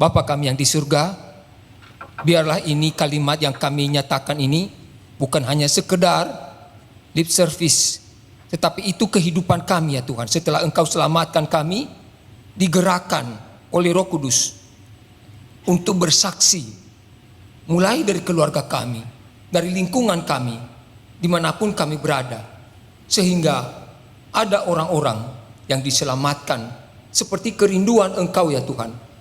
Bapa kami yang di surga, biarlah ini kalimat yang kami nyatakan ini bukan hanya sekedar lip service, tetapi itu kehidupan kami ya Tuhan. Setelah Engkau selamatkan kami, digerakkan oleh Roh Kudus untuk bersaksi, mulai dari keluarga kami, dari lingkungan kami, dimanapun kami berada, sehingga ada orang-orang yang diselamatkan seperti kerinduan Engkau ya Tuhan.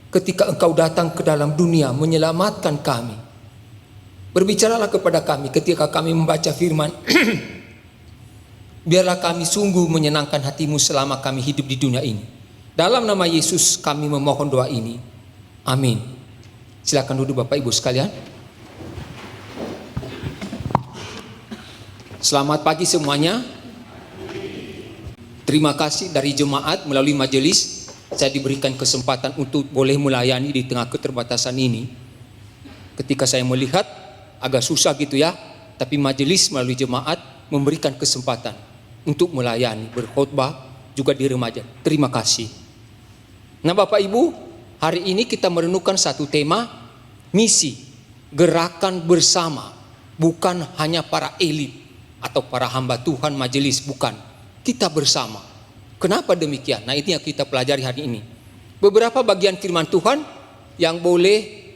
Ketika Engkau datang ke dalam dunia menyelamatkan kami, berbicaralah kepada kami ketika kami membaca firman. Biarlah kami sungguh menyenangkan hati-Mu selama kami hidup di dunia ini. Dalam nama Yesus kami memohon doa ini. Amin. Silakan duduk Bapak Ibu sekalian. Selamat pagi semuanya. Terima kasih dari jemaat melalui majelis. Saya diberikan kesempatan untuk boleh melayani di tengah keterbatasan ini. Ketika saya melihat agak susah gitu ya, tapi majelis melalui jemaat memberikan kesempatan untuk melayani, berkhotbah juga di remaja. Terima kasih. Nah Bapak Ibu, hari ini kita merenungkan satu tema, misi, gerakan bersama, bukan hanya para elit atau para hamba Tuhan majelis, bukan. Kita bersama. Kenapa demikian? Nah ini yang kita pelajari hari ini. Beberapa bagian firman Tuhan yang boleh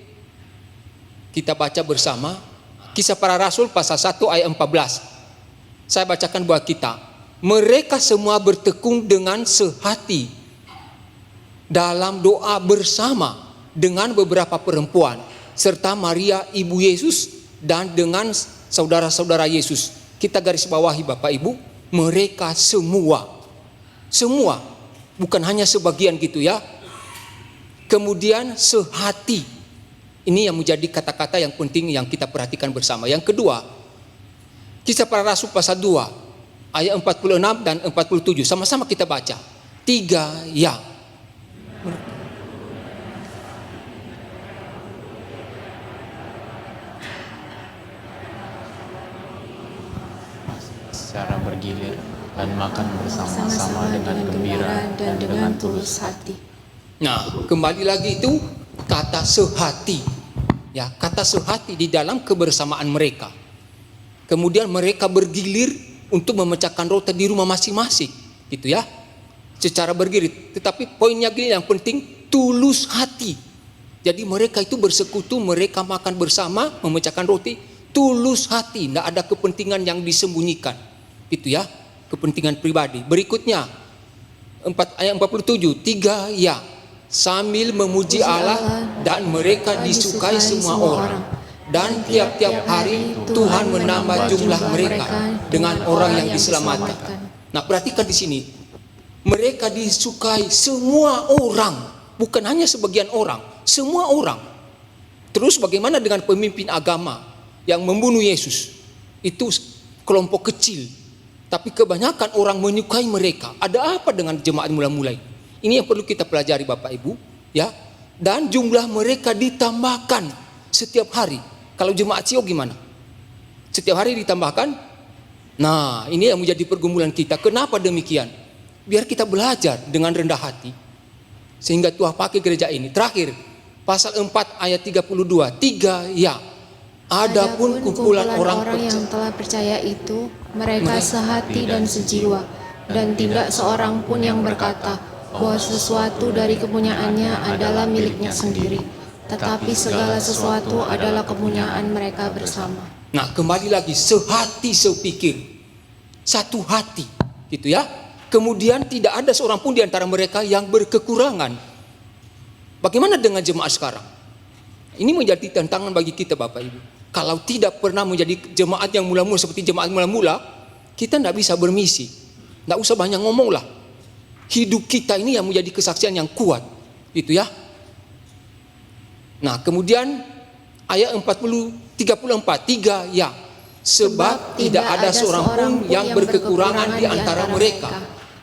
kita baca bersama. Kisah Para Rasul pasal 1 ayat 14. Saya bacakan buat kita. Mereka semua bertekun dengan sehati dalam doa bersama dengan beberapa perempuan serta Maria ibu Yesus dan dengan saudara-saudara Yesus. Kita garis bawahi Bapak Ibu, mereka semua, bukan hanya sebagian gitu ya. Kemudian sehati, ini yang menjadi kata-kata yang penting yang kita perhatikan bersama. Yang kedua, Kisah Para Rasul pasal 2 ayat 46 dan 47, sama-sama kita baca. 3 ya. Secara bergilir dan makan bersama-sama dengan gembira dan dengan tulus hati. Nah, kembali lagi itu kata sehati. Ya, kata sehati di dalam kebersamaan mereka. Kemudian mereka bergilir untuk memecahkan roti di rumah masing-masing, gitu ya. Secara bergilir, tetapi poinnya gini yang penting, tulus hati. Jadi mereka itu bersekutu, mereka makan bersama, memecahkan roti, tulus hati, tidak ada kepentingan yang disembunyikan, gitu ya. Kepentingan pribadi. Berikutnya ayat 47, 3 ya, sambil memuji Allah dan mereka disukai semua orang, dan tiap-tiap hari Tuhan menambah jumlah mereka dengan orang yang diselamatkan. Nah perhatikan di sini, mereka disukai semua orang, bukan hanya sebagian orang, semua orang. Terus bagaimana dengan pemimpin agama yang membunuh Yesus? Itu kelompok kecil. Tapi kebanyakan orang menyukai mereka. Ada apa dengan jemaat mula-mula? Ini yang perlu kita pelajari Bapak Ibu, ya. Dan jumlah mereka ditambahkan setiap hari. Kalau jemaat Sio gimana? Setiap hari ditambahkan. Nah, ini yang menjadi pergumulan kita. Kenapa demikian? Biar kita belajar dengan rendah hati. Sehingga Tuhan pakai gereja ini. Terakhir, pasal 4 ayat 32. 3 ya. Adapun kumpulan orang yang telah percaya itu, mereka sehati dan sejiwa, dan tidak seorang pun yang berkata bahwa sesuatu dari kepunyaannya adalah miliknya sendiri, tetapi segala sesuatu adalah kepunyaan mereka bersama. Nah, kembali lagi, sehati sepikir, satu hati, gitu ya. Kemudian tidak ada seorang pun di antara mereka yang berkekurangan. Bagaimana dengan jemaat sekarang? Ini menjadi tantangan bagi kita Bapak Ibu. Kalau tidak pernah menjadi jemaat yang mula-mula seperti jemaat mula-mula, kita tidak bisa bermisi. Tidak usah banyak ngomong lah. Hidup kita ini yang menjadi kesaksian yang kuat, gitu ya. Nah, kemudian ayat 34, 3 ya. Sebab tidak ada seorang pun yang berkekurangan di antara mereka,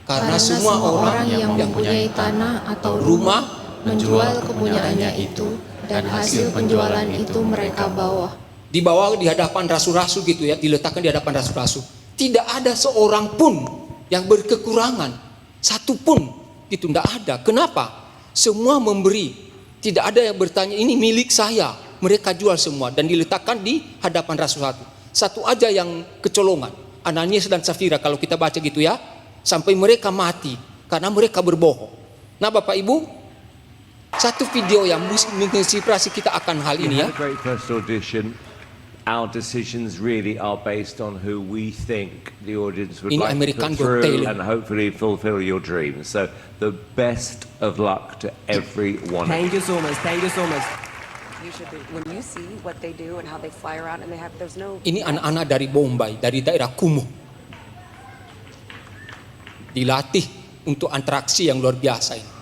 karena semua orang yang mempunyai tanah atau rumah menjual kepunyaannya itu, dan hasil penjualan itu mereka bawa. Dibawa di hadapan rasul-rasul gitu ya, diletakkan di hadapan rasul-rasul. Tidak ada seorang pun yang berkekurangan, satu pun gitu, tidak ada. Kenapa? Semua memberi Tidak ada yang bertanya ini milik saya. Mereka jual semua dan diletakkan di hadapan Rasul satu. Satu aja yang kecolongan, Ananias dan Safira kalau kita baca gitu ya. Sampai mereka mati karena mereka berbohong. Nah Bapak Ibu, satu video yang menginspirasi kita akan hal ini ya. We had a great first audition. Our decisions really are based on who we think the audience would Ini like American to Got put through Talent. and hopefully fulfill your dreams. So the best of luck to everyone. Thank you so much. Thank you so much. You should be, when you see what they do and how they fly around and there's no. Ini anak-anak dari Bombay, dari daerah Kumuh. Dilatih untuk interaksi yang luar biasa ini.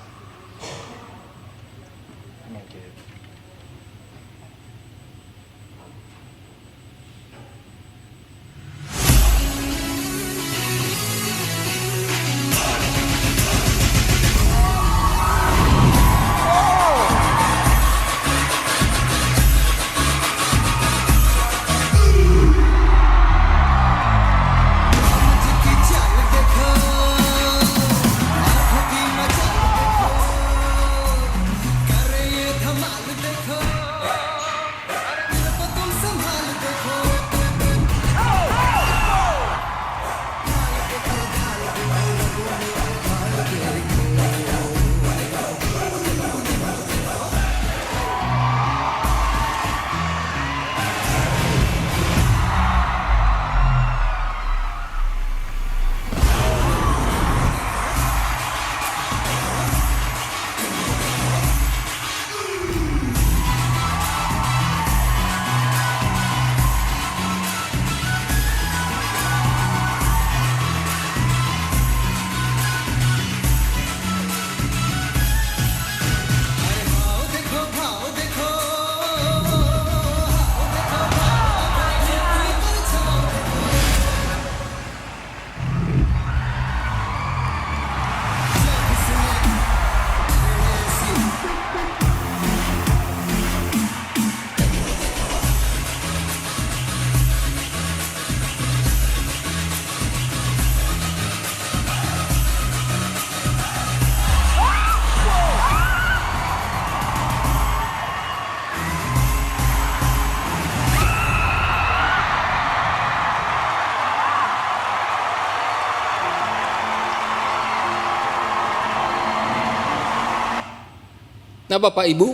Nah Bapak Ibu,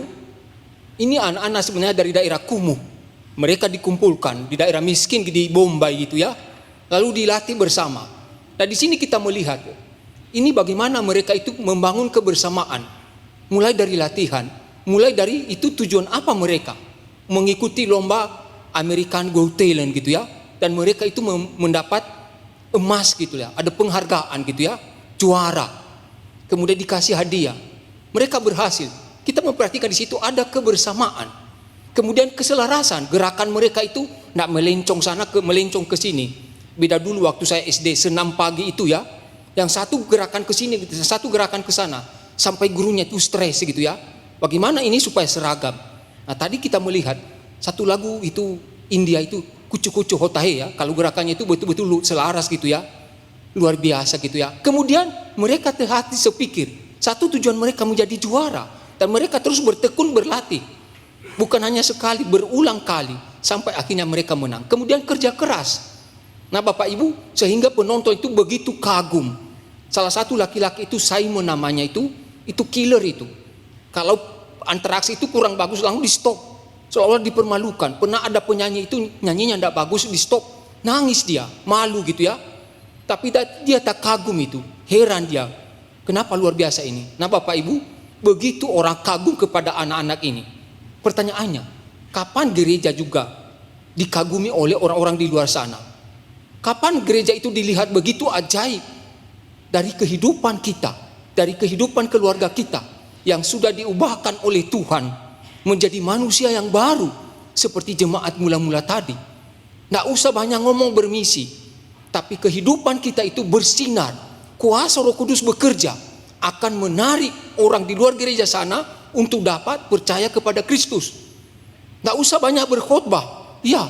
ini anak-anak sebenarnya dari daerah Kumuh. Mereka dikumpulkan di daerah miskin di Bombay gitu ya. Lalu dilatih bersama. Nah di sini kita melihat, ini bagaimana mereka itu membangun kebersamaan. Mulai dari latihan, mulai dari itu tujuan apa mereka. Mengikuti lomba American Got Talent gitu ya. Dan mereka itu mendapat emas gitu ya. Ada penghargaan gitu ya, juara. Kemudian dikasih hadiah. Mereka berhasil. Kita memperhatikan di situ ada kebersamaan. Kemudian keselarasan, gerakan mereka itu tidak melencong sana melencong ke sini. Beda dulu waktu saya SD senam pagi itu ya, yang satu gerakan ke sini, satu gerakan ke sana, sampai gurunya itu stres gitu ya. Bagaimana ini supaya seragam? Nah tadi kita melihat satu lagu itu India itu kucu-kucu hotahe ya, kalau gerakannya itu betul-betul selaras gitu ya, luar biasa gitu ya. Kemudian mereka terhati sepikir, satu tujuan mereka menjadi juara. Dan mereka terus bertekun berlatih. Bukan hanya sekali, berulang kali. Sampai akhirnya mereka menang. Kemudian kerja keras. Nah Bapak Ibu, sehingga penonton itu begitu kagum. Salah satu laki-laki itu Simon namanya itu killer itu. Kalau interaksi itu kurang bagus langsung di stop. Seolah dipermalukan. Pernah ada penyanyi itu nyanyinya tidak bagus, di stop. Nangis dia, malu gitu ya. Tapi dia tak kagum itu. Heran dia. Kenapa luar biasa ini? Nah Bapak Ibu, begitu orang kagum kepada anak-anak ini. Pertanyaannya, kapan gereja juga dikagumi oleh orang-orang di luar sana? Kapan gereja itu dilihat begitu ajaib dari kehidupan kita, dari kehidupan keluarga kita yang sudah diubahkan oleh Tuhan menjadi manusia yang baru seperti jemaat mula-mula tadi. Nggak usah banyak ngomong bermisi, tapi kehidupan kita itu bersinar. Kuasa Roh Kudus bekerja akan menarik orang di luar gereja sana untuk dapat percaya kepada Kristus. Nggak usah banyak berkhotbah. Ya,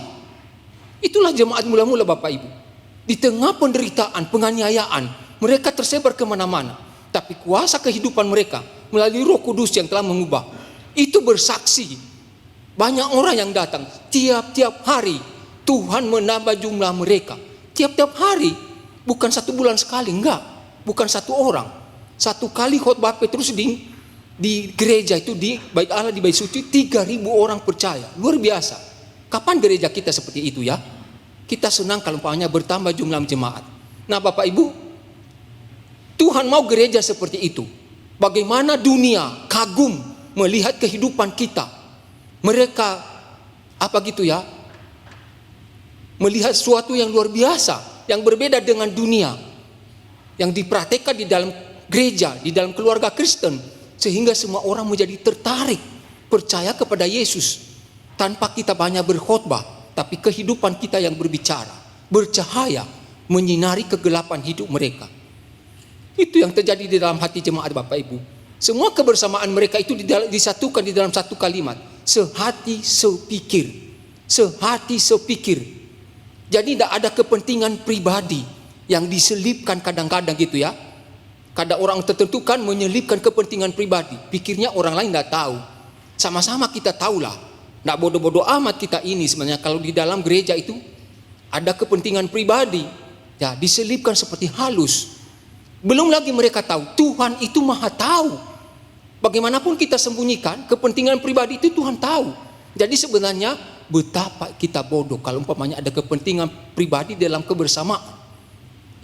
itulah jemaat mula-mula Bapak Ibu. Di tengah penderitaan, penganiayaan, mereka tersebar kemana-mana. Tapi kuasa kehidupan mereka melalui Roh Kudus yang telah mengubah. itu bersaksi. Banyak orang yang datang. Tiap-tiap hari Tuhan menambah jumlah mereka. Tiap-tiap hari. Bukan 1 bulan sekali, enggak. Bukan 1 orang. 1 kali khotbah Petrus di gereja itu, di Bait Allah, di Bait Suci, 3.000 orang percaya. Luar biasa. Kapan gereja kita seperti itu ya? Kita senang kalau umpamanya bertambah jumlah jemaat. Nah Bapak Ibu, Tuhan mau gereja seperti itu. Bagaimana dunia kagum melihat kehidupan kita. Mereka apa gitu ya? Melihat sesuatu yang luar biasa, yang berbeda dengan dunia, yang dipraktekkan di dalam gereja, di dalam keluarga Kristen, sehingga semua orang menjadi tertarik percaya kepada Yesus tanpa kita banyak berkhotbah, tapi kehidupan kita yang berbicara, bercahaya, menyinari kegelapan hidup mereka. Itu yang terjadi di dalam hati jemaat Bapak Ibu. Semua kebersamaan mereka itu disatukan di dalam satu kalimat, sehati sepikir. Sehati sepikir. Jadi tidak ada kepentingan pribadi yang diselipkan kadang-kadang gitu ya. Kadang orang tertentu kan menyelipkan kepentingan pribadi. Pikirnya orang lain tidak tahu. Sama-sama kita tahulah. Tidak bodoh-bodoh amat kita ini sebenarnya. Kalau di dalam gereja itu ada kepentingan pribadi, ya diselipkan seperti halus. Belum lagi mereka tahu Tuhan itu maha tahu. Bagaimanapun kita sembunyikan, kepentingan pribadi itu Tuhan tahu. Jadi sebenarnya betapa kita bodoh kalau umpamanya ada kepentingan pribadi dalam kebersamaan.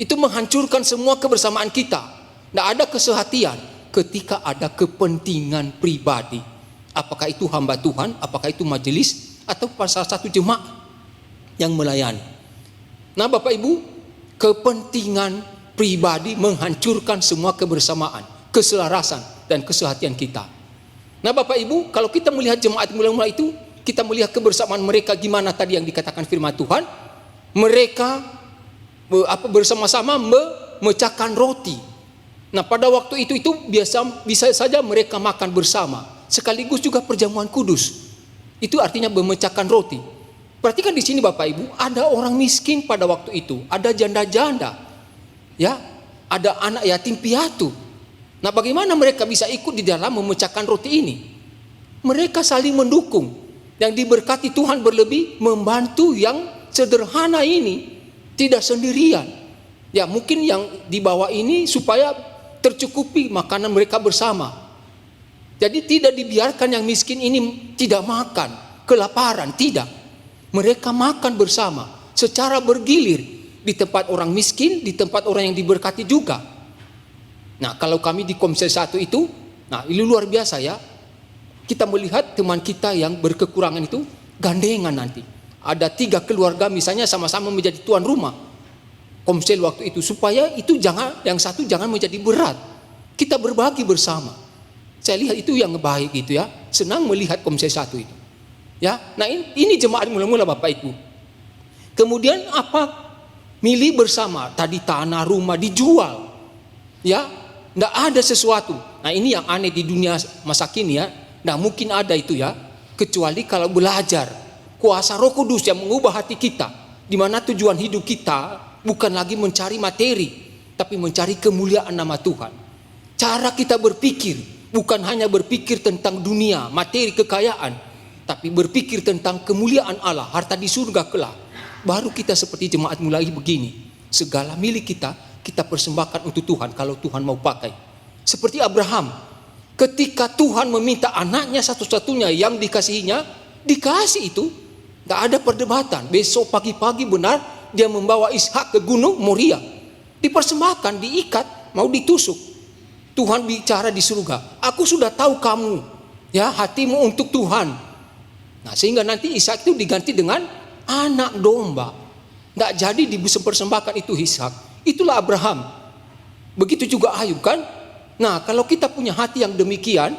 Itu menghancurkan semua kebersamaan kita. Tidak ada kesehatian ketika ada kepentingan pribadi. Apakah itu hamba Tuhan, apakah itu majelis, atau salah satu jemaat yang melayani. Nah Bapak Ibu, kepentingan pribadi menghancurkan semua kebersamaan, keselarasan, dan kesehatian kita. Nah Bapak Ibu, kalau kita melihat jemaat mula-mula itu, kita melihat kebersamaan mereka gimana tadi yang dikatakan firman Tuhan. Mereka bersama-sama memecahkan roti. Nah pada waktu itu bisa saja mereka makan bersama. Sekaligus juga perjamuan kudus. Itu artinya memecahkan roti. Perhatikan di sini Bapak Ibu, ada orang miskin pada waktu itu, ada janda-janda, ya, ada anak yatim piatu. Nah bagaimana mereka bisa ikut di dalam memecahkan roti ini? Mereka saling mendukung. Yang diberkati Tuhan berlebih membantu yang sederhana ini, tidak sendirian. Ya mungkin yang di bawah ini supaya tercukupi makanan mereka bersama. Jadi tidak dibiarkan yang miskin ini tidak makan, kelaparan, tidak. Mereka makan bersama secara bergilir di tempat orang miskin, di tempat orang yang diberkati juga. Nah kalau kami di Komsel 1 itu, nah ini luar biasa ya. Kita melihat teman kita yang berkekurangan itu gandengan nanti. Ada 3 keluarga misalnya sama-sama menjadi tuan rumah Komsel waktu itu, supaya itu yang satu jangan menjadi berat. Kita berbagi bersama. Saya lihat itu yang baik gitu ya. Senang melihat Komsel 1 itu. Ya, nah ini jemaat mula-mula Bapak Ibu. Kemudian apa? Milih bersama. Tadi tanah rumah dijual. Ya, enggak ada sesuatu. Nah ini yang aneh di dunia masa kini ya. Nah mungkin ada itu ya, kecuali kalau belajar kuasa Roh Kudus yang mengubah hati kita, di mana tujuan hidup kita bukan lagi mencari materi, tapi mencari kemuliaan nama Tuhan. Cara kita berpikir bukan hanya berpikir tentang dunia, materi, kekayaan, tapi berpikir tentang kemuliaan Allah, harta di surga kelak. Baru kita seperti jemaat mulai begini, segala milik kita persembahkan untuk Tuhan kalau Tuhan mau pakai. Seperti Abraham. Ketika Tuhan meminta anaknya satu-satunya yang dikasihinya, dikasih itu. Tidak ada perdebatan. Besok pagi-pagi benar dia membawa Ishak ke gunung Moria. Dipersembahkan, diikat, mau ditusuk. Tuhan bicara di surga. Aku sudah tahu kamu, ya hatimu untuk Tuhan. Nah sehingga nanti Ishak itu diganti dengan anak domba. Tidak jadi dipersembahkan itu Ishak. Itulah Abraham. Begitu juga Ayub kan. Nah kalau kita punya hati yang demikian,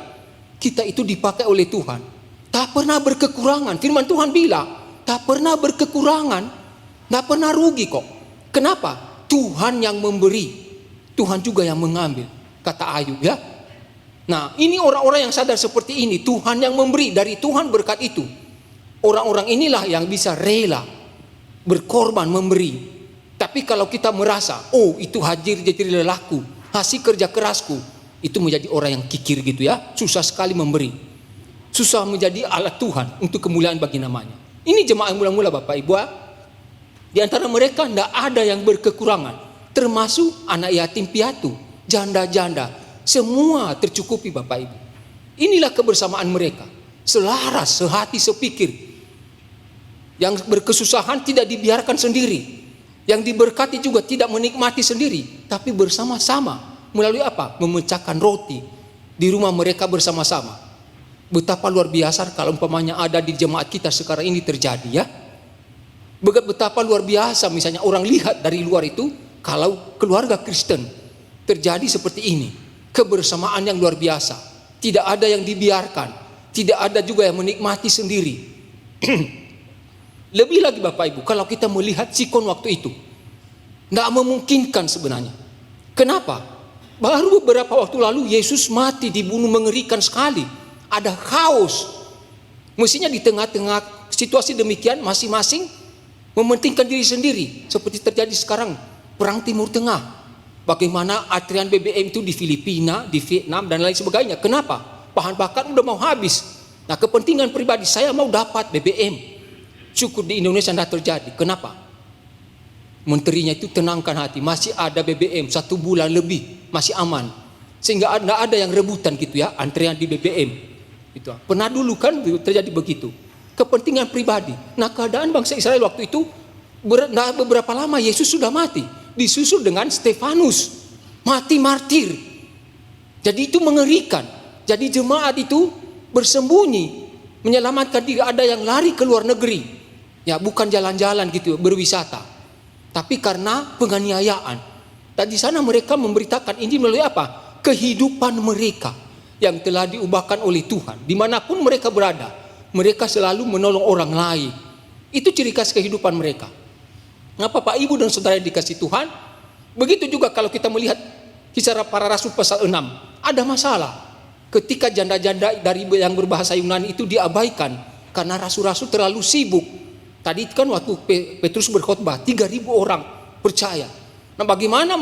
kita itu dipakai oleh Tuhan. Tak pernah berkekurangan. Firman Tuhan bilang, tak pernah berkekurangan, tak pernah rugi kok. Kenapa? Tuhan yang memberi, Tuhan juga yang mengambil. Kata Ayub ya. Nah ini orang-orang yang sadar seperti ini. Tuhan yang memberi, dari Tuhan berkat itu. Orang-orang inilah yang bisa rela berkorban memberi. Tapi kalau kita merasa, oh itu hadir jadi lelaku, hasil kerja kerasku, itu menjadi orang yang kikir gitu ya, susah sekali memberi. susah menjadi alat Tuhan untuk kemuliaan bagi namanya. Ini jemaat mula-mula Bapak Ibu. Di antara mereka tidak ada yang berkekurangan, termasuk anak yatim piatu, janda-janda, semua tercukupi Bapak Ibu. Inilah kebersamaan mereka, selaras, sehati, sepikir. Yang berkesusahan tidak dibiarkan sendiri, yang diberkati juga tidak menikmati sendiri, tapi bersama-sama. Melalui apa? Memecahkan roti di rumah mereka bersama-sama. Betapa luar biasa kalau umpamanya ada di jemaat kita sekarang ini terjadi, ya. Betapa luar biasa misalnya orang lihat dari luar itu, kalau keluarga Kristen terjadi seperti ini, kebersamaan yang luar biasa, tidak ada yang dibiarkan, tidak ada juga yang menikmati sendiri. Lebih lagi Bapak Ibu, kalau kita melihat sikon waktu itu, tidak memungkinkan sebenarnya. Kenapa? Baru beberapa waktu lalu Yesus mati, dibunuh mengerikan sekali. Ada kaos. Mestinya di tengah-tengah situasi demikian, masing-masing mementingkan diri sendiri, seperti terjadi sekarang perang Timur Tengah. Bagaimana antrian BBM itu di Filipina, di Vietnam dan lain sebagainya. Kenapa? Bahan bakar udah mau habis. Nah, kepentingan pribadi saya mau dapat BBM. Syukur di Indonesia tidak terjadi. Kenapa? Menterinya itu tenangkan hati, masih ada BBM 1 bulan lebih, masih aman. Sehingga tidak ada yang rebutan gitu ya, antrian di BBM. Itu pernah dulu kan terjadi begitu. Kepentingan pribadi. Nah, keadaan bangsa Israel waktu itu beberapa lama Yesus sudah mati, disusul dengan Stefanus mati martir. Jadi itu mengerikan. Jadi jemaat itu bersembunyi menyelamatkan diri. Ada yang lari ke luar negeri, ya bukan jalan-jalan gitu berwisata, tapi karena penganiayaan. Dan di sana mereka memberitakan ini melalui apa? Kehidupan mereka yang telah diubahkan oleh Tuhan. Dimanapun mereka berada, mereka selalu menolong orang lain. Itu ciri khas kehidupan mereka. Nah, Bapak Ibu dan Saudara yang dikasihi Tuhan, begitu juga kalau kita melihat Kisah Para Rasul pasal 6, ada masalah ketika janda-janda dari yang berbahasa Yunani itu diabaikan karena rasul-rasul terlalu sibuk. Tadi kan waktu Petrus berkhotbah, 3.000 orang percaya. Nah, bagaimana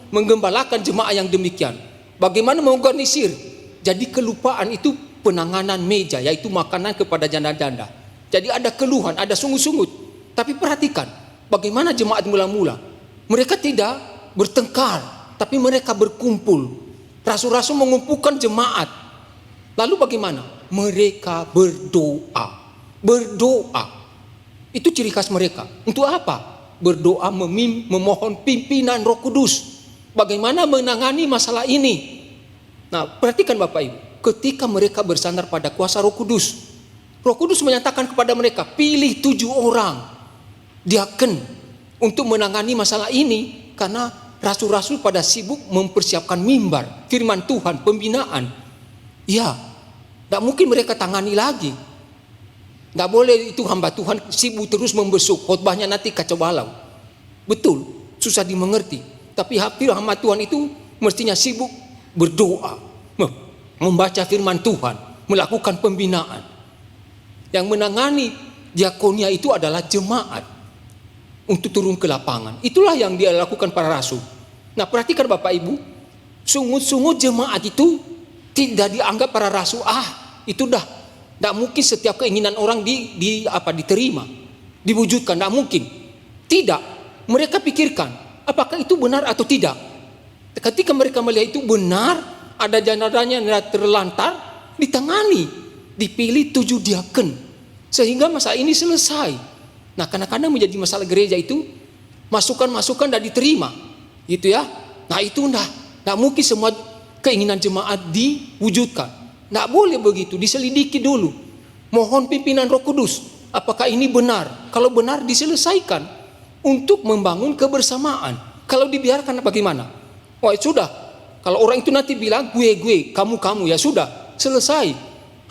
menggembalakan jemaah yang demikian? Bagaimana mengorganisir? Jadi kelupaan itu penanganan meja, yaitu makanan kepada janda-janda. Jadi ada keluhan, ada sungut-sungut. Tapi perhatikan, bagaimana jemaat mula-mula. Mereka tidak bertengkar, tapi mereka berkumpul. Rasul-rasul mengumpulkan jemaat. Lalu bagaimana? Mereka berdoa. Berdoa. Itu ciri khas mereka. Untuk apa? Berdoa memohon pimpinan Roh Kudus. Bagaimana menangani masalah ini? Nah, perhatikan Bapak Ibu. Ketika mereka bersandar pada kuasa Roh Kudus, Roh Kudus menyatakan kepada mereka, pilih 7 orang diaken untuk menangani masalah ini, karena rasul-rasul pada sibuk mempersiapkan mimbar, firman Tuhan, pembinaan. Ya, tidak mungkin mereka tangani lagi. Tidak boleh itu hamba Tuhan sibuk terus membesuk, khotbahnya nanti kacau balau. Betul, susah dimengerti. Tapi hamba Tuhan itu mestinya sibuk berdoa, membaca firman Tuhan, melakukan pembinaan. Yang menangani diakonia itu adalah jemaat untuk turun ke lapangan. Itulah yang dia lakukan para rasul. Nah, perhatikan Bapak Ibu, sungut-sungut jemaat itu tidak dianggap para rasul. Itu dah tidak mungkin setiap keinginan orang diterima, diwujudkan, tidak mungkin. Tidak, mereka pikirkan apakah itu benar atau tidak. Ketika mereka melihat itu benar, ada janda-janda yang terlantar, ditangani, dipilih 7 diaken, sehingga masalah ini selesai. Nah, kadang-kadang menjadi masalah gereja itu masukan-masukan tidak diterima, gitu ya. Nah, itu tidak mungkin semua keinginan jemaat diwujudkan. Tidak boleh begitu, diselidiki dulu. Mohon pimpinan Roh Kudus, apakah ini benar? Kalau benar diselesaikan untuk membangun kebersamaan. Kalau dibiarkan bagaimana? Oh, sudah. Kalau orang itu nanti bilang gue, kamu, ya sudah, selesai.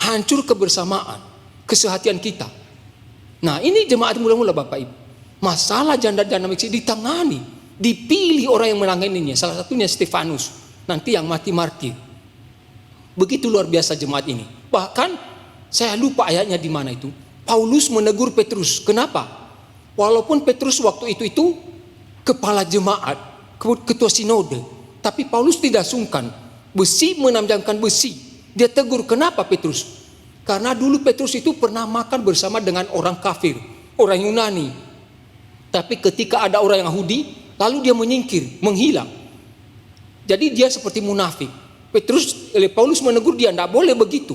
Hancur kebersamaan, kesehatian kita. Nah, ini jemaat mula-mula Bapak Ibu. Masalah janda-janda miksi ditangani, dipilih orang yang menanganinya. Salah satunya Stefanus, nanti yang mati martir. Begitu luar biasa jemaat ini. Bahkan saya lupa ayatnya di mana itu. Paulus menegur Petrus. Kenapa? Walaupun Petrus waktu itu kepala jemaat, ketua sinode, tapi Paulus tidak sungkan. Besi menamjamkan besi. Dia tegur, kenapa Petrus? Karena dulu Petrus itu pernah makan bersama dengan orang kafir, orang Yunani. Tapi ketika ada orang Yahudi, lalu dia menyingkir, menghilang. Jadi dia seperti munafik. Paulus menegur dia, tidak boleh begitu.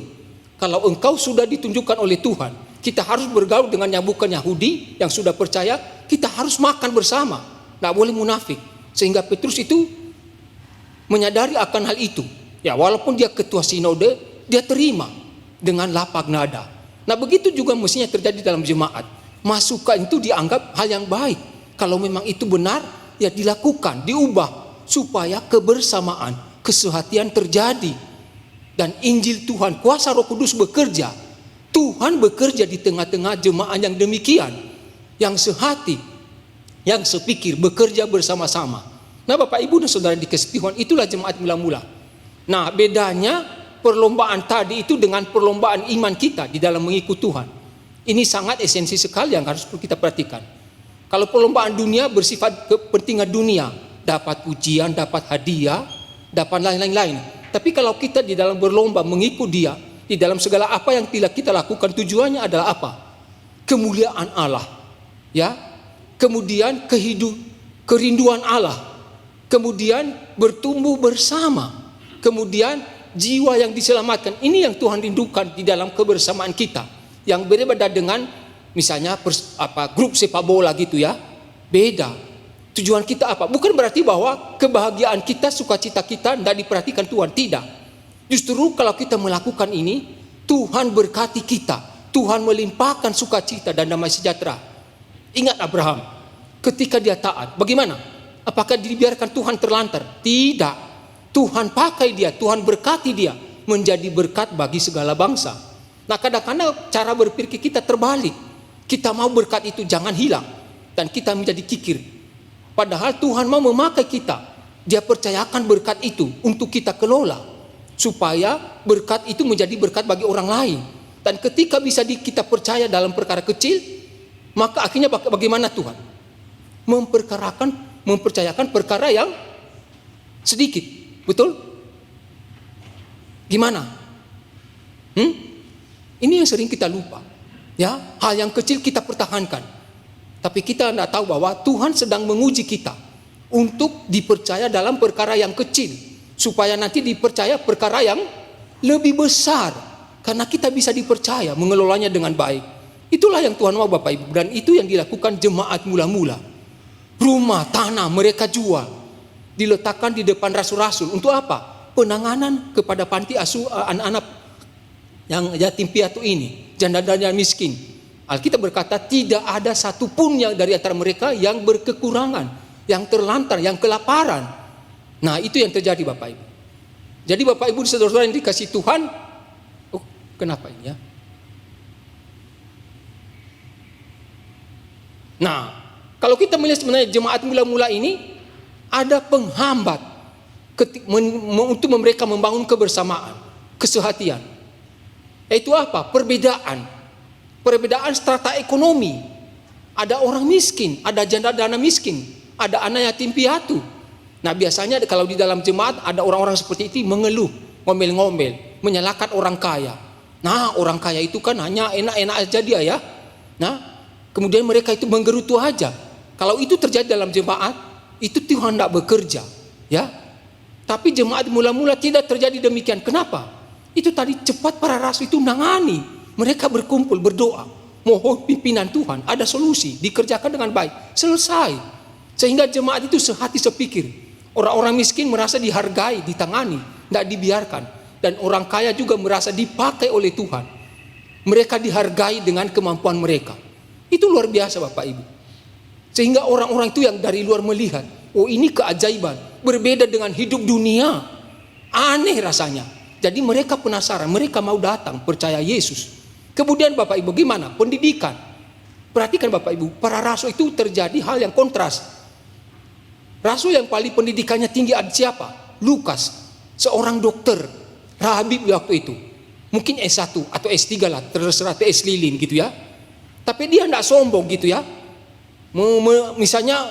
Kalau engkau sudah ditunjukkan oleh Tuhan, kita harus bergaul dengan yang bukan Yahudi, yang sudah percaya, kita harus makan bersama. Tidak boleh munafik. Sehingga Petrus itu menyadari akan hal itu. Ya, walaupun dia ketua sinode, dia terima dengan lapang nada. Nah, begitu juga mestinya terjadi dalam jemaat. Masukan itu dianggap hal yang baik. Kalau memang itu benar, ya dilakukan, diubah supaya kebersamaan, kesehatian terjadi. Dan Injil Tuhan, kuasa Roh Kudus bekerja. Tuhan bekerja di tengah-tengah jemaat yang demikian, yang sehati, yang sepikir, bekerja bersama-sama. Nah, Bapak Ibu dan Saudara dikasihi Tuhan, itulah jemaat mula-mula. Nah, bedanya perlombaan tadi itu dengan perlombaan iman kita di dalam mengikut Tuhan. Ini sangat esensi sekali yang harus kita perhatikan. Kalau perlombaan dunia bersifat kepentingan dunia, dapat pujian, dapat hadiah, dapat lain-lain. Tapi kalau kita di dalam berlomba mengikut Dia, di dalam segala apa yang kita lakukan, tujuannya adalah apa? Kemuliaan Allah, ya. Kemudian kerinduan Allah, kemudian bertumbuh bersama, kemudian jiwa yang diselamatkan. Ini yang Tuhan rindukan di dalam kebersamaan kita. Yang berbeda dengan misalnya grup sepak bola gitu ya. Beda. Tujuan kita apa? Bukan berarti bahwa kebahagiaan kita, sukacita kita tidak diperhatikan Tuhan. Tidak. Justru kalau kita melakukan ini, Tuhan berkati kita. Tuhan melimpahkan sukacita dan damai sejahtera. Ingat Abraham, ketika dia taat, bagaimana? Apakah dibiarkan Tuhan terlantar? Tidak. Tuhan pakai dia, Tuhan berkati dia, menjadi berkat bagi segala bangsa. Nah, kadang-kadang cara berpikir kita terbalik. Kita mau berkat itu jangan hilang, dan kita menjadi kikir. Padahal Tuhan mau memakai kita. Dia percayakan berkat itu untuk kita kelola, supaya berkat itu menjadi berkat bagi orang lain. Dan ketika bisa kita percaya dalam perkara kecil, maka akhirnya bagaimana Tuhan? Mempercayakan perkara yang sedikit. Betul? Gimana? Ini yang sering kita lupa. Ya, hal yang kecil kita pertahankan. Tapi kita tidak tahu bahwa Tuhan sedang menguji kita untuk dipercaya dalam perkara yang kecil, supaya nanti dipercaya perkara yang lebih besar. Karena kita bisa dipercaya mengelolanya dengan baik. Itulah yang Tuhan mau Bapak Ibu. Dan itu yang dilakukan jemaat mula-mula. Rumah, tanah mereka jual, diletakkan di depan rasul-rasul. Untuk apa? Penanganan kepada panti asuh anak-anak yang yatim piatu ini, janda-janda miskin. Alkitab berkata tidak ada satupun yang dari antara mereka yang berkekurangan, yang terlantar, yang kelaparan. Nah, itu yang terjadi Bapak Ibu. Jadi Bapak Ibu saudara-saudara yang dikasih Tuhan, kenapa ini ya? Nah, kalau kita melihat sebenarnya jemaat mula-mula ini ada penghambat untuk mereka membangun kebersamaan, kesehatian. Yaitu apa? Perbedaan strata ekonomi. Ada orang miskin, ada janda-janda miskin, ada anak yatim piatu. Nah, biasanya kalau di dalam jemaat ada orang-orang seperti itu mengeluh, ngomel-ngomel, menyalahkan orang kaya. Nah, orang kaya itu kan hanya enak-enak aja dia ya. Nah, kemudian mereka itu menggerutu aja. Kalau itu terjadi dalam jemaat, itu Tuhan tidak bekerja, ya. Tapi jemaat mula-mula tidak terjadi demikian. Kenapa? Itu tadi cepat para rasul itu menangani. Mereka berkumpul, berdoa, mohon pimpinan Tuhan, ada solusi, dikerjakan dengan baik, selesai. Sehingga jemaat itu sehati sepikir. Orang-orang miskin merasa dihargai, ditangani, tidak dibiarkan. Dan orang kaya juga merasa dipakai oleh Tuhan. Mereka dihargai dengan kemampuan mereka. Itu luar biasa Bapak Ibu. Sehingga orang-orang itu yang dari luar melihat, oh ini keajaiban, berbeda dengan hidup dunia. Aneh rasanya. Jadi mereka penasaran, mereka mau datang percaya Yesus. Kemudian Bapak Ibu gimana? Pendidikan. Perhatikan Bapak Ibu, para rasul itu terjadi hal yang kontras. Rasul yang paling pendidikannya tinggi ada siapa? Lukas, seorang dokter, rabi waktu itu. Mungkin S1 atau S3 lah, terserah S lilin gitu ya. Tapi dia tidak sombong gitu ya. Misalnya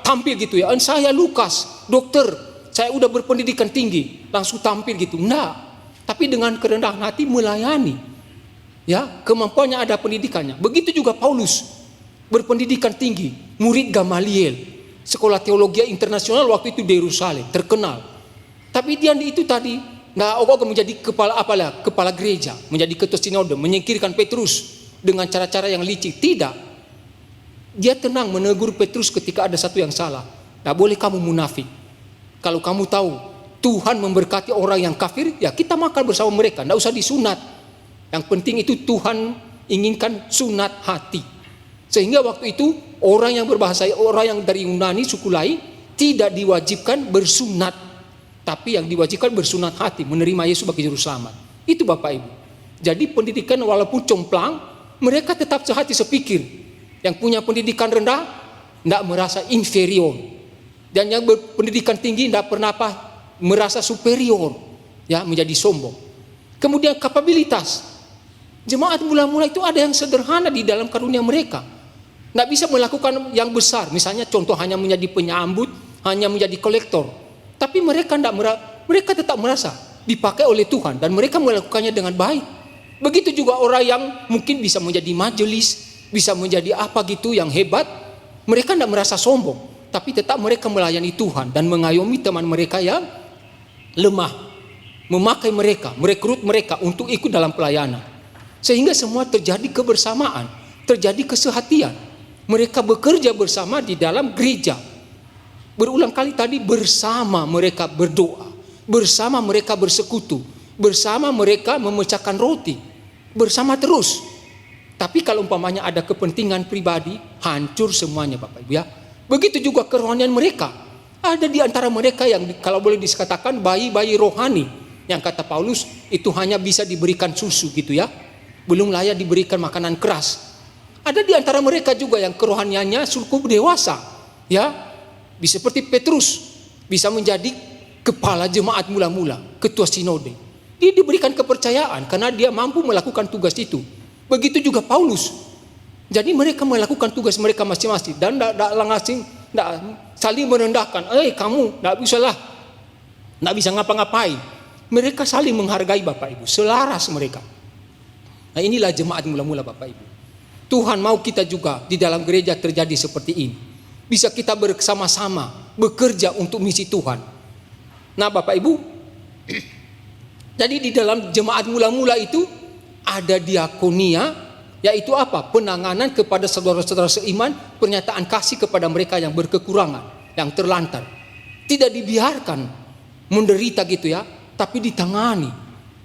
tampil gitu ya, saya Lukas, dokter, saya udah berpendidikan tinggi, langsung tampil gitu. Enggak. Tapi dengan kerendahan hati melayani. Ya, kemampuannya ada, pendidikannya. Begitu juga Paulus, berpendidikan tinggi, murid Gamaliel, sekolah teologi internasional waktu itu di Yerusalem, terkenal. Tapi dia itu tadi nggak ogah menjadi kepala gereja, menjadi ketua sinode, menyingkirkan Petrus dengan cara-cara yang licik. Tidak. Dia tenang menegur Petrus ketika ada satu yang salah. Nggak boleh kamu munafik. Kalau kamu tahu Tuhan memberkati orang yang kafir, ya kita makan bersama mereka, nggak usah disunat. Yang penting itu Tuhan inginkan sunat hati. Sehingga waktu itu orang yang berbahasa, orang yang dari Yunani suku lain tidak diwajibkan bersunat, tapi yang diwajibkan bersunat hati, menerima Yesus sebagai juru selamat. Itu Bapak Ibu. Jadi pendidikan walaupun complang, mereka tetap sehati sepikir. Yang punya pendidikan rendah tidak merasa inferior, dan yang berpendidikan tinggi tidak pernah merasa superior, ya, menjadi sombong. Kemudian kapabilitas. Jemaat mula-mula itu ada yang sederhana di dalam karunia mereka. Tidak bisa melakukan yang besar. Misalnya contoh hanya menjadi penyambut, hanya menjadi kolektor. Tapi mereka tetap merasa dipakai oleh Tuhan dan mereka melakukannya dengan baik. Begitu juga orang yang mungkin bisa menjadi majelis, bisa menjadi apa gitu yang hebat. Mereka tidak merasa sombong, tapi tetap mereka melayani Tuhan dan mengayomi teman mereka yang lemah, memakai mereka, merekrut mereka untuk ikut dalam pelayanan. Sehingga semua terjadi kebersamaan, terjadi kesehatian. Mereka bekerja bersama di dalam gereja. Berulang kali tadi bersama mereka berdoa, bersama mereka bersekutu, bersama mereka memecahkan roti, bersama terus. Tapi kalau umpamanya ada kepentingan pribadi, hancur semuanya Bapak Ibu ya. Begitu juga kerohanian mereka. Ada di antara mereka yang kalau boleh dikatakan bayi-bayi rohani, yang kata Paulus itu hanya bisa diberikan susu gitu ya, belum layak diberikan makanan keras. Ada di antara mereka juga yang kerohaniannya cukup dewasa, ya, bisa seperti Petrus, bisa menjadi kepala jemaat mula-mula, ketua sinode. Dia diberikan kepercayaan karena dia mampu melakukan tugas itu. Begitu juga Paulus. Jadi mereka melakukan tugas mereka masing-masing dan tidak saling merendahkan. Kamu tidak bisa lah, tidak bisa ngapa-ngapain. Mereka saling menghargai Bapak Ibu, selaras mereka. Nah inilah jemaat mula-mula Bapak Ibu. Tuhan mau kita juga di dalam gereja terjadi seperti ini. Bisa kita bersama-sama bekerja untuk misi Tuhan. Nah Bapak Ibu, jadi di dalam jemaat mula-mula itu ada diakonia, yaitu apa? Penanganan kepada saudara-saudara seiman, pernyataan kasih kepada mereka yang berkekurangan, yang terlantar. Tidak dibiarkan menderita gitu ya, tapi ditangani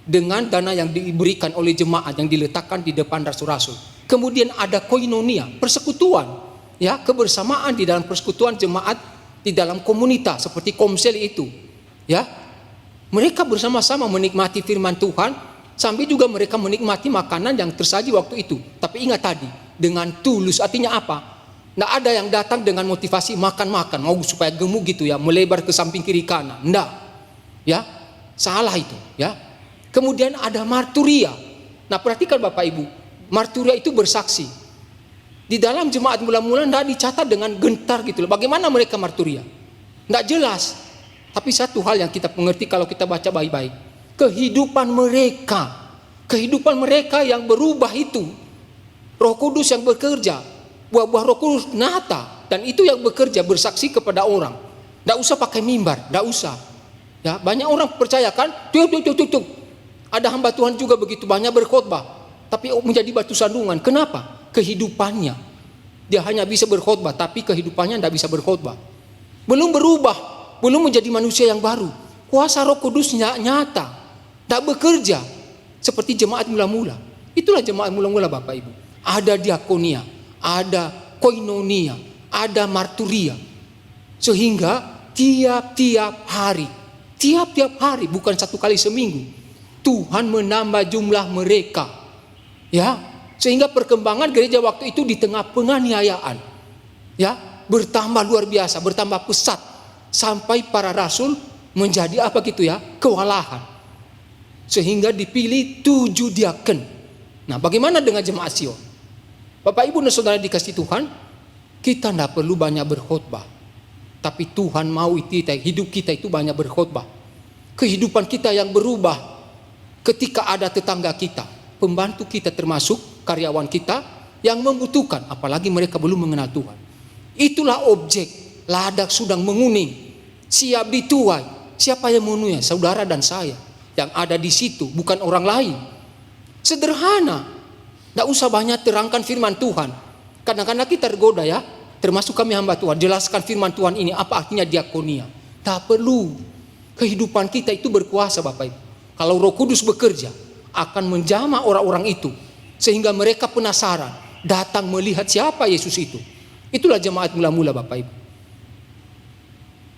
dengan dana yang diberikan oleh jemaat yang diletakkan di depan rasul-rasul. Kemudian ada koinonia, persekutuan, ya, kebersamaan di dalam persekutuan jemaat di dalam komunitas seperti komsel itu, ya. Mereka bersama-sama menikmati firman Tuhan sambil juga mereka menikmati makanan yang tersaji waktu itu. Tapi ingat tadi, dengan tulus, artinya apa? Nggak ada yang datang dengan motivasi makan-makan, mau supaya gemuk gitu ya, melebar ke samping kiri kanan. Nggak, ya, salah itu, ya. Kemudian ada marturia. Nah perhatikan Bapak Ibu, marturia itu bersaksi. Di dalam jemaat mula-mula tidak dicatat dengan gentar gitu loh. Bagaimana mereka marturia? Tidak jelas. Tapi satu hal yang kita mengerti kalau kita baca baik-baik, kehidupan mereka yang berubah itu, Roh Kudus yang bekerja, buah-buah Roh Kudus nyata, dan itu yang bekerja bersaksi kepada orang. Tidak usah pakai mimbar, tidak usah. Ya, banyak orang percayakan, tuh. Ada hamba Tuhan juga begitu banyak berkhotbah, tapi menjadi batu sandungan. Kenapa? Kehidupannya. Dia hanya bisa berkhotbah, tapi kehidupannya tidak bisa berkhotbah. Belum berubah, belum menjadi manusia yang baru. Kuasa Roh Kudus nyata, tidak bekerja seperti jemaat mula-mula. Itulah jemaat mula-mula Bapak Ibu. Ada diakonia, ada koinonia, ada marturia. Sehingga tiap-tiap hari, bukan satu kali seminggu, Tuhan menambah jumlah mereka, ya, sehingga perkembangan gereja waktu itu di tengah penganiayaan, ya, bertambah luar biasa, bertambah pesat, sampai para rasul menjadi apa gitu ya, kewalahan, sehingga dipilih 7 diaken. Nah, bagaimana dengan jemaat Sion? Bapak Ibu dan saudara dikasih Tuhan, kita tidak perlu banyak berkhotbah, tapi Tuhan mau hidup kita itu banyak berkhotbah. Kehidupan kita yang berubah ketika ada tetangga kita, pembantu kita termasuk karyawan kita yang membutuhkan, apalagi mereka belum mengenal Tuhan. Itulah objek, ladak sudah menguning, siap dituai. Siapa yang menuai? Saudara dan saya yang ada di situ, bukan orang lain. Sederhana, tidak usah banyak terangkan firman Tuhan. Kadang-kadang kita tergoda ya, termasuk kami hamba Tuhan, jelaskan firman Tuhan ini, apa artinya diakonia. Tak perlu. Kehidupan kita itu berkuasa Bapak Ibu. Kalau Roh Kudus bekerja, akan menjamah orang-orang itu, sehingga mereka penasaran, datang melihat siapa Yesus itu. Itulah jemaat mula-mula Bapak Ibu.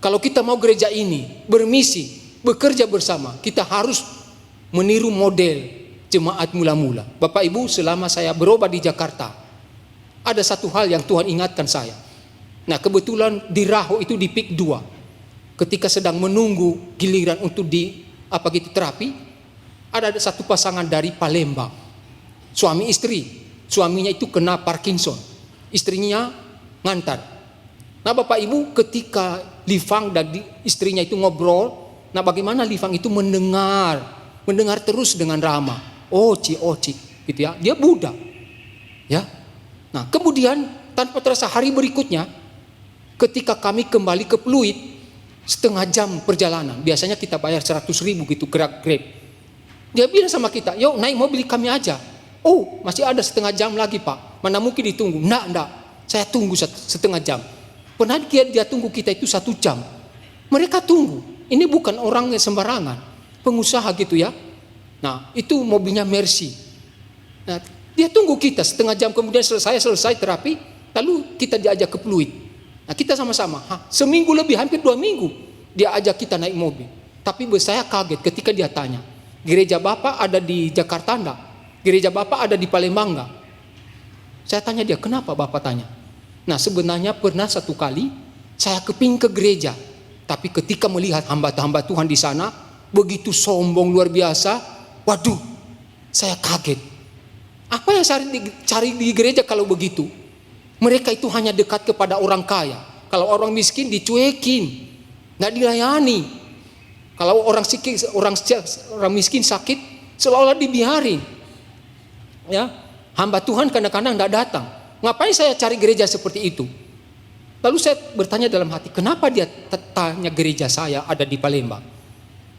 Kalau kita mau gereja ini bermisi, bekerja bersama, kita harus meniru model jemaat mula-mula. Bapak Ibu, selama saya berobat di Jakarta, ada satu hal yang Tuhan ingatkan saya. Nah, kebetulan di Raho itu di PIK 2, ketika sedang menunggu giliran untuk terapi, ada satu pasangan dari Palembang, suami istri. Suaminya itu kena Parkinson, istrinya ngantar. Nah Bapak Ibu, ketika Livang dan istrinya itu ngobrol, nah bagaimana Livang itu mendengar terus dengan ramah, oci gitu ya, dia Buddha ya. Nah kemudian tanpa terasa hari berikutnya, ketika kami kembali ke Pluit, setengah jam perjalanan, biasanya kita bayar 100.000 gitu Grab. Dia bilang sama kita, yuk naik mobil kami aja. Oh masih ada setengah jam lagi Pak, mana mungkin ditunggu. Enggak, saya tunggu setengah jam. Pernah dia tunggu kita itu 1 jam. Mereka tunggu. Ini bukan orang yang sembarangan, pengusaha gitu ya. Nah itu mobilnya Mercy. Nah dia tunggu kita setengah jam, kemudian selesai terapi, lalu kita diajak ke Pluit. Nah kita sama-sama, seminggu lebih, hampir 2 minggu dia ajak kita naik mobil. Tapi saya kaget ketika dia tanya, gereja Bapak ada di Jakarta enggak? Gereja Bapak ada di Palembang enggak? Saya tanya dia, kenapa Bapak tanya? Nah sebenarnya pernah satu kali saya kepingin ke gereja, tapi ketika melihat hamba-hamba Tuhan di sana begitu sombong luar biasa, waduh, saya kaget. Apa yang saya cari di gereja kalau begitu? Mereka itu hanya dekat kepada orang kaya. Kalau orang miskin dicuekin, nggak dilayani. Kalau orang miskin sakit, seolah-olah dibiarin. Ya, hamba Tuhan kadang-kadang nggak datang. Ngapain saya cari gereja seperti itu? Lalu saya bertanya dalam hati, kenapa dia tanya gereja saya ada di Palembang?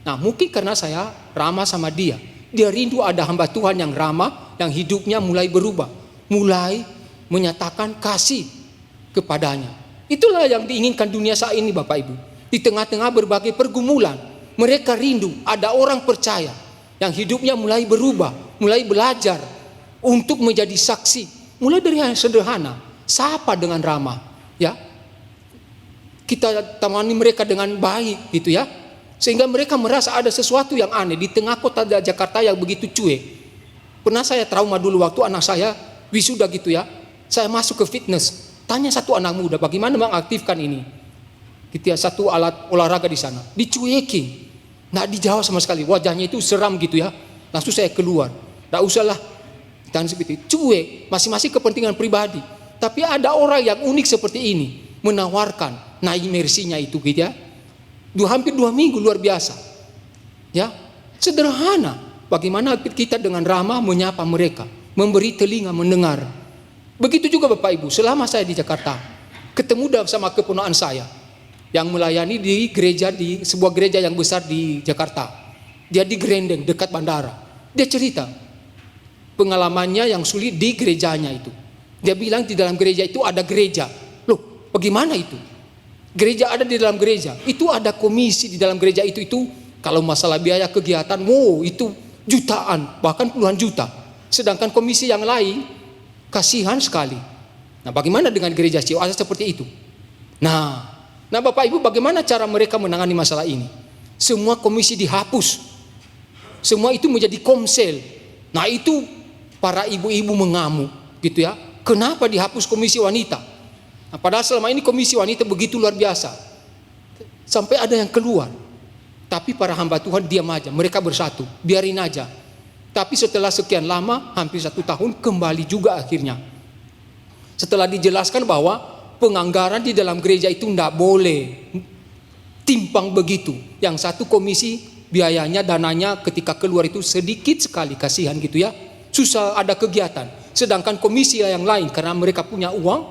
Nah mungkin karena saya ramah sama dia. Dia rindu ada hamba Tuhan yang ramah, yang hidupnya mulai berubah, mulai menyatakan kasih kepadanya. Itulah yang diinginkan dunia saat ini Bapak Ibu. Di tengah-tengah berbagai pergumulan, mereka rindu ada orang percaya yang hidupnya mulai berubah, mulai belajar untuk menjadi saksi. Mulai dari yang sederhana, sapa dengan ramah, ya. Kita temani mereka dengan baik, gitu ya. Sehingga mereka merasa ada sesuatu yang aneh di tengah kota Jakarta yang begitu cuek. Pernah saya trauma dulu waktu anak saya wisuda gitu ya. Saya masuk ke fitness, tanya satu anak muda bagaimana mengaktifkan ini. Gitu ya, satu alat olahraga di sana, dicuekin, nggak dijawab sama sekali. Wajahnya itu seram gitu ya. Langsung saya keluar, nggak usahlah. Dan seperti cuek, masing-masing kepentingan pribadi. Tapi ada orang yang unik seperti ini, menawarkan naik Mercy-nya itu gitu ya. Hampir 2 minggu, luar biasa. Ya, sederhana. Bagaimana kita dengan ramah menyapa mereka, memberi telinga mendengar. Begitu juga Bapak Ibu, selama saya di Jakarta, ketemu sama keponakan saya yang melayani di gereja, di sebuah gereja yang besar di Jakarta. Dia di Grendeng dekat bandara. Dia cerita pengalamannya yang sulit di gerejanya itu. Dia bilang di dalam gereja itu ada gereja. Loh, bagaimana itu? Gereja ada di dalam gereja. Itu ada komisi di dalam gereja itu kalau masalah biaya kegiatan, wow, itu jutaan, bahkan puluhan juta. Sedangkan komisi yang lain kasihan sekali. Nah, bagaimana dengan gereja COA seperti itu? Nah Bapak Ibu, bagaimana cara mereka menangani masalah ini? Semua komisi dihapus. Semua itu menjadi komsel. Nah, itu para ibu-ibu mengamuk gitu ya. Kenapa dihapus komisi wanita? Nah, padahal selama ini komisi wanita begitu luar biasa. Sampai ada yang keluar. Tapi para hamba Tuhan diam aja, mereka bersatu, biarin aja. Tapi setelah sekian lama, hampir 1 tahun, kembali juga akhirnya. Setelah dijelaskan bahwa penganggaran di dalam gereja itu tidak boleh timpang begitu. Yang satu komisi biayanya, dananya ketika keluar itu sedikit sekali, kasihan gitu ya. susah ada kegiatan. Sedangkan komisi yang lain karena mereka punya uang,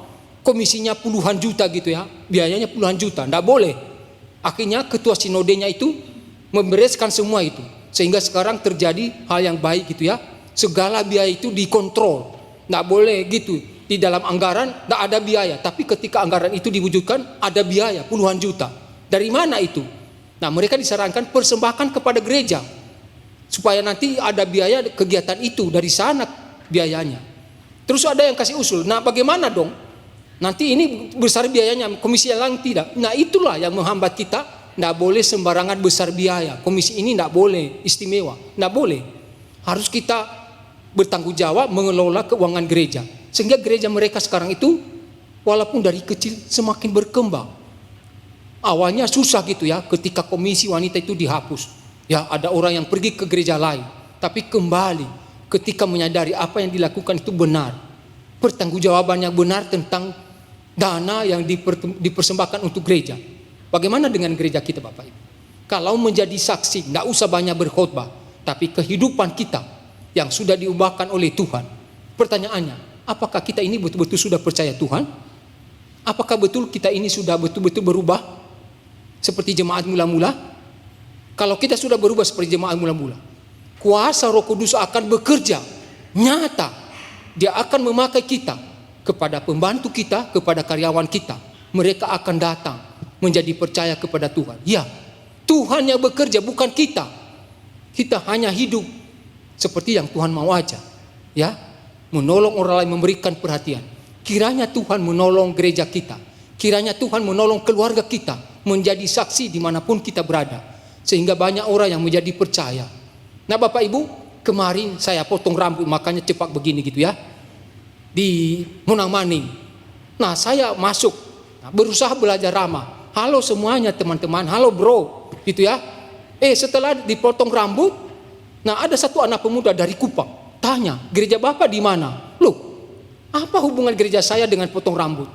komisinya puluhan juta gitu ya, biayanya puluhan juta, tidak boleh. Akhirnya ketua sinodenya itu membereskan semua itu, sehingga sekarang terjadi hal yang baik gitu ya. Segala biaya itu dikontrol, tidak boleh gitu. Di dalam anggaran tidak ada biaya, tapi ketika anggaran itu diwujudkan ada biaya puluhan juta. Dari mana itu? Nah, mereka disarankan persembahkan kepada gereja supaya nanti ada biaya kegiatan itu, dari sana biayanya. Terus ada yang kasih usul, nah bagaimana dong? Nanti ini besar biayanya, komisi yang lain tidak. Nah itulah yang menghambat kita, tidak boleh sembarangan besar biaya. Komisi ini tidak boleh istimewa, tidak boleh. Harus kita bertanggung jawab mengelola keuangan gereja. Sehingga gereja mereka sekarang itu, walaupun dari kecil semakin berkembang. Awalnya susah gitu ya, ketika komisi wanita itu dihapus. Ya ada orang yang pergi ke gereja lain, tapi kembali ketika menyadari apa yang dilakukan itu benar, pertanggungjawabannya benar tentang dana yang dipersembahkan untuk gereja. Bagaimana dengan gereja kita Bapak Ibu? Kalau menjadi saksi, tidak usah banyak berkhotbah, tapi kehidupan kita yang sudah diubahkan oleh Tuhan. Pertanyaannya, apakah kita ini betul-betul sudah percaya Tuhan? Apakah betul kita ini sudah betul-betul berubah seperti jemaat mula-mula? Kalau kita sudah berubah seperti jemaat mula-mula, kuasa Roh Kudus akan bekerja nyata. Dia akan memakai kita kepada pembantu kita, kepada karyawan kita. Mereka akan datang menjadi percaya kepada Tuhan. Ya, Tuhan yang bekerja, bukan kita. Kita hanya hidup seperti yang Tuhan mau aja. Ya, menolong orang lain, memberikan perhatian. Kiranya Tuhan menolong gereja kita. Kiranya Tuhan menolong keluarga kita menjadi saksi dimanapun kita berada. Sehingga banyak orang yang menjadi percaya. Nah Bapak Ibu, kemarin saya potong rambut, makanya cepat begini gitu ya, di Munang Maning. Nah saya masuk, berusaha belajar ramah. Halo semuanya teman-teman, halo bro, gitu ya. Setelah dipotong rambut, nah ada satu anak pemuda dari Kupang, tanya, gereja Bapak di mana? Loh, apa hubungan gereja saya dengan potong rambut?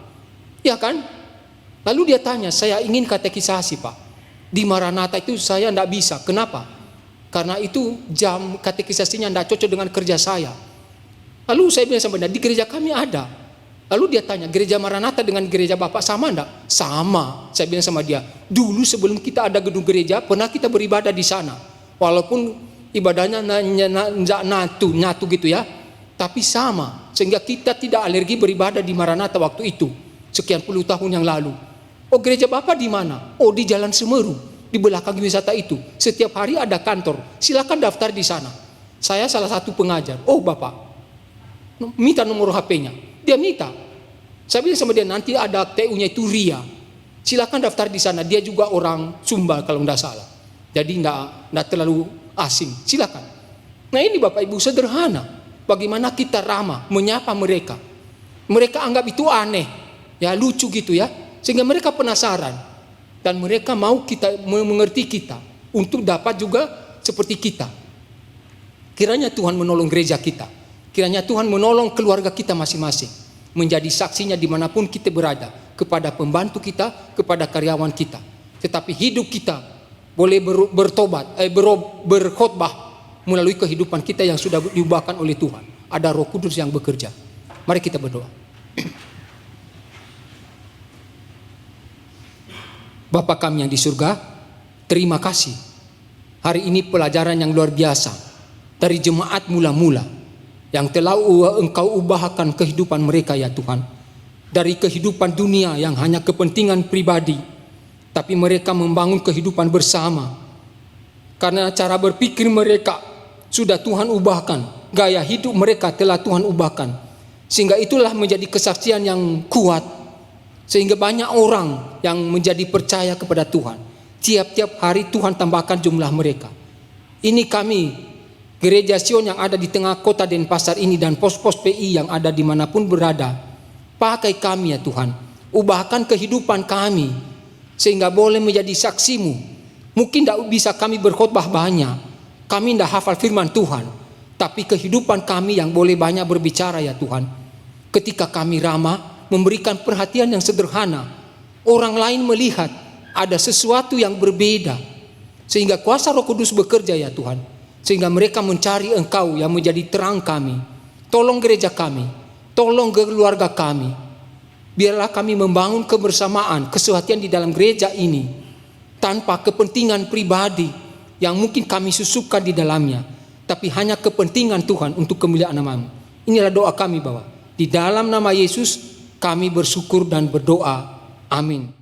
Ya kan? Lalu dia tanya, saya ingin katekisasi Pak. Di Maranatha itu saya tidak bisa, kenapa? Karena itu jam katekisasinya tidak cocok dengan kerja saya. Lalu saya bilang sama dia, di gereja kami ada. Lalu dia tanya, gereja Maranatha dengan gereja Bapak sama enggak? Sama. Saya bilang sama dia, dulu sebelum kita ada gedung gereja, pernah kita beribadah di sana. Walaupun ibadahnya nyatu gitu ya, tapi sama. Sehingga kita tidak alergi beribadah di Maranatha waktu itu, sekian puluh tahun yang lalu. Oh gereja Bapak di mana? Oh di Jalan Semeru, di belakang wisata itu. Setiap hari ada kantor, silakan daftar di sana. Saya salah satu pengajar. Oh Bapak, minta nomor HP-nya. Dia minta. Saya bilang sama dia, nanti ada TU-nya itu Ria. Silakan daftar di sana. Dia juga orang Sumba kalau tidak salah. Jadi tidak terlalu asing. Silakan. Nah ini Bapak Ibu sederhana. Bagaimana kita ramah, menyapa mereka. Mereka anggap itu aneh, ya lucu gitu ya. Sehingga mereka penasaran dan mereka mau kita mengerti kita untuk dapat juga seperti kita. Kiranya Tuhan menolong gereja kita. Kiranya Tuhan menolong keluarga kita masing-masing menjadi saksinya dimanapun kita berada, kepada pembantu kita, kepada karyawan kita. Tetapi hidup kita boleh bertobat, berkhotbah melalui kehidupan kita yang sudah diubahkan oleh Tuhan. Ada Roh Kudus yang bekerja. Mari kita berdoa. Bapa kami yang di surga, terima kasih. Hari ini pelajaran yang luar biasa dari jemaat mula-mula yang telah Engkau ubahkan kehidupan mereka ya Tuhan. Dari kehidupan dunia yang hanya kepentingan pribadi, tapi mereka membangun kehidupan bersama. Karena cara berpikir mereka sudah Tuhan ubahkan, gaya hidup mereka telah Tuhan ubahkan. Sehingga itulah menjadi kesaksian yang kuat. Sehingga banyak orang yang menjadi percaya kepada Tuhan. Tiap-tiap hari Tuhan tambahkan jumlah mereka. Ini kami, Gereja Sion yang ada di tengah kota Denpasar ini dan pos-pos PI yang ada dimanapun berada. Pakai kami ya Tuhan. Ubahkan kehidupan kami. Sehingga boleh menjadi saksimu. Mungkin tidak bisa kami berkhotbah banyak. Kami tidak hafal firman Tuhan. Tapi kehidupan kami yang boleh banyak berbicara ya Tuhan. Ketika kami ramah, memberikan perhatian yang sederhana, orang lain melihat ada sesuatu yang berbeda, sehingga kuasa Roh Kudus bekerja ya Tuhan, sehingga mereka mencari Engkau yang menjadi terang kami. Tolong gereja kami, tolong keluarga kami. Biarlah kami membangun kebersamaan, kesehatian di dalam gereja ini tanpa kepentingan pribadi yang mungkin kami susupkan di dalamnya, tapi hanya kepentingan Tuhan untuk kemuliaan nama-Mu. Inilah doa kami, Bapa. Di dalam nama Yesus kami bersyukur dan berdoa. Amin.